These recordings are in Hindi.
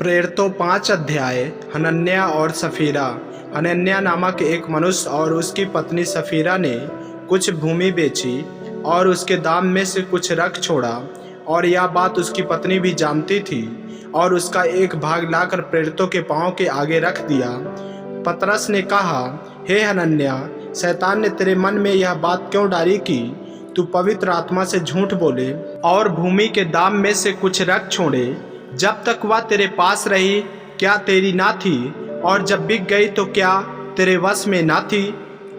प्रेरितों 5 अध्याय। हनन्याह और सफीरा। हनन्याह नामक एक मनुष्य और उसकी पत्नी सफीरा ने कुछ भूमि बेची और उसके दाम में से कुछ रख छोड़ा, और यह बात उसकी पत्नी भी जानती थी, और उसका एक भाग लाकर प्रेरितों के पांव के आगे रख दिया। पतरस ने कहा, हे हनन्याह, शैतान ने तेरे मन में यह बात क्यों डाली कि तू पवित्र आत्मा से झूठ बोले और भूमि के दाम में से कुछ रख छोड़े? जब तक वह तेरे पास रही, क्या तेरी ना थी? और जब बिक गई तो क्या तेरे वश में ना थी?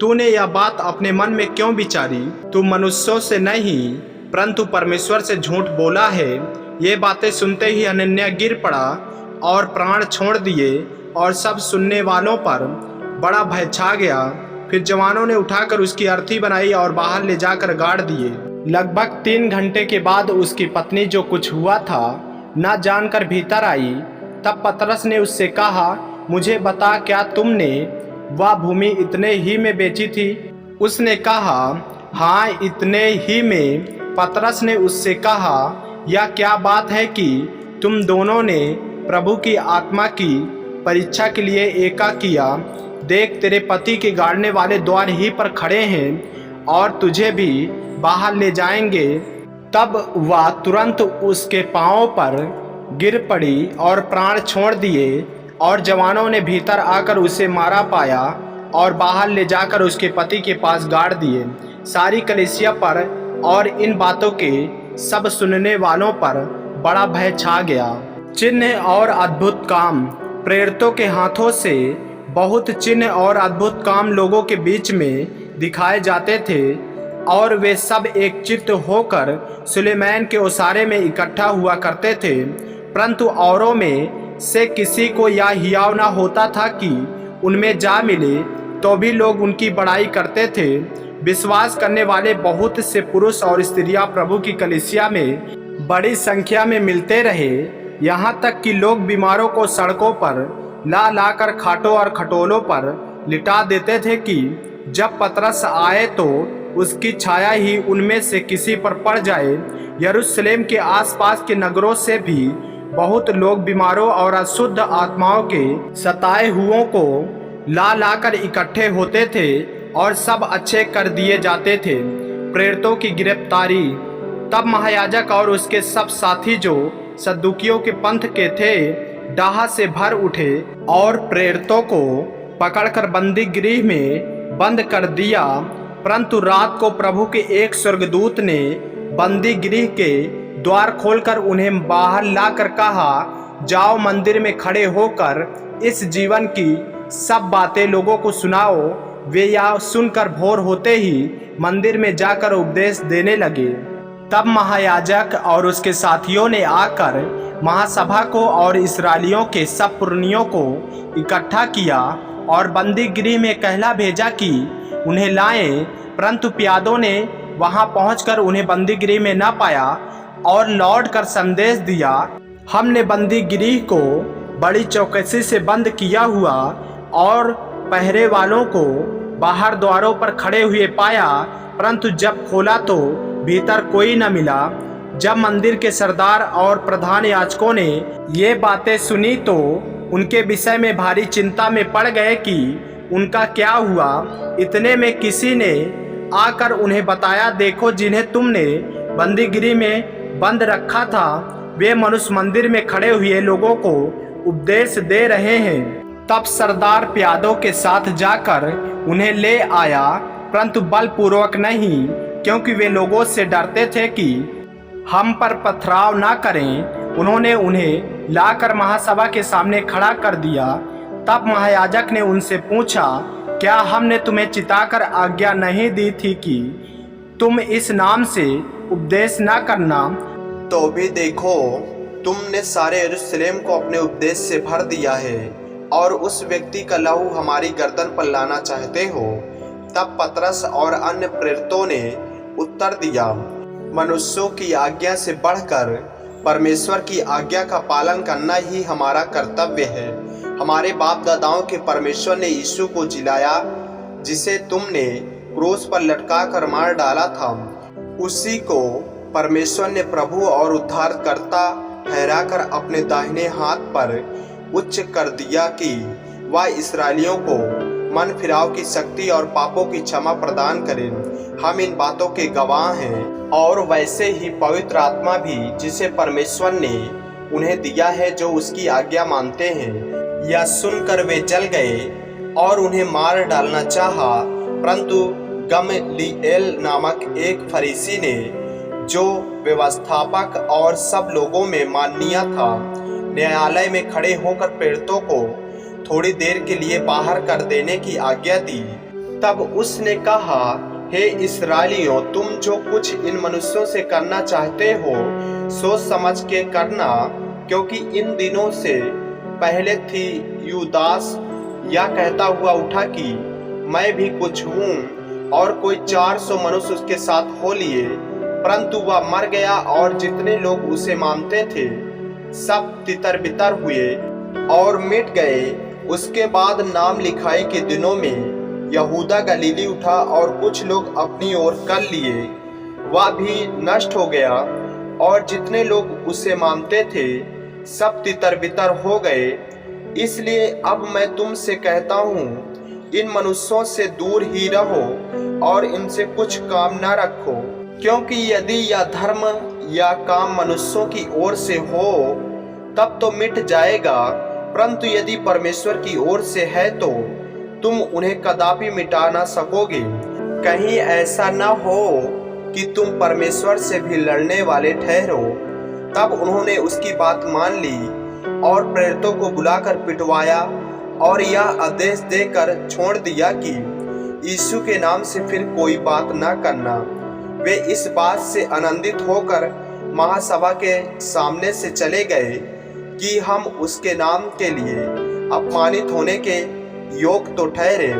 तूने यह बात अपने मन में क्यों विचारी? तू मनुष्यों से नहीं परंतु परमेश्वर से झूठ बोला है। ये बातें सुनते ही हनन्याह गिर पड़ा और प्राण छोड़ दिए, और सब सुनने वालों पर बड़ा भय छा गया। फिर जवानों ने उठाकर उसकी अर्थी बनाई और बाहर ले जाकर गाड़ दिए। लगभग 3 घंटे के बाद उसकी पत्नी, जो कुछ हुआ था न जानकर भीतर आई। तब पतरस ने उससे कहा, मुझे बता, क्या तुमने वह भूमि इतने ही में बेची थी? उसने कहा, हाँ, इतने ही में। पतरस ने उससे कहा, यह क्या बात है कि तुम दोनों ने प्रभु की आत्मा की परीक्षा के लिए एका किया? देख, तेरे पति के गाड़ने वाले द्वार ही पर खड़े हैं और तुझे भी बाहर ले जाएंगे। तब वह तुरंत उसके पांवों पर गिर पड़ी और प्राण छोड़ दिए, और जवानों ने भीतर आकर उसे मारा पाया और बाहर ले जाकर उसके पति के पास गाड़ दिए। सारी कलीसिया पर और इन बातों के सब सुनने वालों पर बड़ा भय छा गया। चिन्ह और अद्भुत काम। प्रेरितों के हाथों से बहुत चिन्ह और अद्भुत काम लोगों के बीच में दिखाए जाते थे, और वे सब एक चित्त होकर सुलेमान के ओसारे में इकट्ठा हुआ करते थे। परंतु औरों में से किसी को यह हियाव न होता था कि उनमें जा मिले, तो भी लोग उनकी बड़ाई करते थे। विश्वास करने वाले बहुत से पुरुष और स्त्रियां प्रभु की कलीसिया में बड़ी संख्या में मिलते रहे, यहाँ तक कि लोग बीमारों को सड़कों पर ला लाकर खाटों और खटोलों पर लिटा देते थे कि जब पतरस आए तो उसकी छाया ही उनमें से किसी पर पड़ जाए। यरूशलेम के आसपास के नगरों से भी बहुत लोग बीमारों और अशुद्ध आत्माओं के सताए हुओं को ला लाकर इकट्ठे होते थे, और सब अच्छे कर दिए जाते थे। प्रेरितों की गिरफ्तारी। तब महायाजक और उसके सब साथी, जो सद्दुकियों के पंथ के थे, डाह से भर उठे और प्रेरितों को पकड़कर बंदी गृह में बंद कर दिया। परंतु रात को प्रभु के एक स्वर्गदूत ने बंदी गृह के द्वार खोलकर उन्हें बाहर लाकर कहा, जाओ, मंदिर में खड़े होकर इस जीवन की सब बातें लोगों को सुनाओ। वे यह सुनकर भोर होते ही मंदिर में जाकर उपदेश देने लगे। तब महायाजक और उसके साथियों ने आकर महासभा को और इस्राएलियों के सब पुरनियों को इकट्ठा किया और बंदी गृह में कहला भेजा कि उन्हें लाएं। परंतु प्यादों ने वहां पहुंचकर उन्हें बंदी गृह में न पाया और लौटकर संदेश दिया, हमने बंदी गृह को बड़ी चौकसी से बंद किया हुआ और पहरे वालों को बाहर द्वारों पर खड़े हुए पाया, परंतु जब खोला तो भीतर कोई न मिला। जब मंदिर के सरदार और प्रधान याजकों ने ये बातें सुनी तो उनके विषय में भारी चिंता में पड़ गए कि उनका क्या हुआ। इतने में किसी ने आकर उन्हें बताया, देखो, जिन्हें तुमने बंदी गृह में बंद रखा था, वे मनुष्य मंदिर में खड़े हुए लोगों को उपदेश दे रहे हैं। तब सरदार प्यादों के साथ जाकर उन्हें ले आया, परंतु बलपूर्वक नहीं, क्योंकि वे लोगों से डरते थे कि हम पर पथराव ना करें। उन्होंने उन्हें लाकर महासभा के सामने खड़ा कर दिया। तब महायाजक ने उनसे पूछा, क्या हमने तुम्हें चिताकर आज्ञा नहीं दी थी कि तुम इस नाम से उपदेश ना करना? तो भी देखो, तुमने सारे यरूशलेम को अपने उपदेश से भर दिया है और उस व्यक्ति का लहू हमारी गर्दन पर लाना चाहते हो। तब पतरस और अन्य प्रेरितों ने उत्तर दिया, मनुष्यों की आज्ञा से बढ़कर परमेश्वर की आज्ञा का पालन करना ही हमारा कर्तव्य है। हमारे बाप दादाओं के परमेश्वर ने यीशु को जिलाया, जिसे तुमने क्रूस पर लटका कर मार डाला था। उसी को परमेश्वर ने प्रभु और उद्धारकर्ता ठहराकर अपने दाहिने हाथ पर उच्च कर दिया कि वह इस्राएलियों को मन फिराव की शक्ति और पापों की क्षमा प्रदान करे। हम इन बातों के गवाह हैं। और वैसे ही पवित्र आत्मा भी जिसे परमेश्वर ने उन्हें दिया है जो उसकी आज्ञा मानते हैं। यह सुनकर वे जल गए और उन्हें मार डालना चाहा, परंतु गमलीएल नामक एक फरीसी ने, जो व्यवस्थापक और सब लोगों में माननीय था, न्यायालय में खड़े होकर प्रेरितों को थोड़ी देर के लिए बाहर कर देने की आज्ञा दी। तब उसने कहा, हे इस्राएलियों, तुम जो कुछ इन मनुष्यों से करना चाहते हो सोच समझ के करना, क्योंकि इन दिनों से पहले थी यूदास यह कहता हुआ उठा कि मैं भी कुछ हूँ, और कोई 400 मनुष्य उसके साथ हो लिए, परंतु वह मर गया और जितने लोग उसे मानते थे सब तितर बितर हुए और मिट गए। उसके बाद नाम लिखाई के दिनों में यहूदा गलीली उठा और कुछ लोग अपनी ओर कर लिए, वह भी नष्ट हो गया, और जितने लोग उसे मानते थे सब तितर बितर हो गए। इसलिए अब मैं तुमसे कहता हूँ, इन मनुष्यों से दूर ही रहो और इनसे कुछ काम न रखो, क्योंकि यदि यह धर्म या काम मनुष्यों की ओर से हो तब तो मिट जाएगा, परंतु यदि परमेश्वर की ओर से है तो तुम उन्हें कदापि मिटा ना सकोगे। कहीं ऐसा न हो कि तुम परमेश्वर से भी लड़ने वाले ठहरो। तब उन्होंने उसकी बात मान ली और प्रेरितों को बुलाकर पिटवाया और यह आदेश देकर छोड़ दिया कि यीशु के नाम से फिर कोई बात न करना। वे इस बात से आनंदित होकर महासभा के सामने से चले गए कि हम उसके नाम के लिए अपमानित होने के योग तो ठहरे।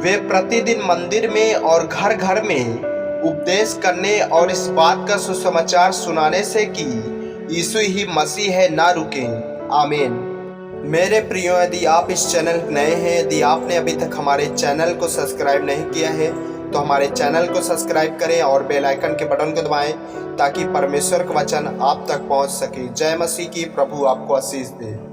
वे प्रतिदिन मंदिर में और घर घर में उपदेश करने और इस बात का सुसमाचार सुनाने से कि यीशु ही मसीह है ना रुके। आमीन। मेरे प्रियो, यदि आप इस चैनल नए हैं, यदि आपने अभी तक हमारे चैनल को सब्सक्राइब नहीं किया है तो हमारे चैनल को सब्सक्राइब करें और बेल आइकन के बटन को दबाएं ताकि परमेश्वर का वचन आप तक पहुंच सके। जय मसीह की। प्रभु आपको आशीष दे।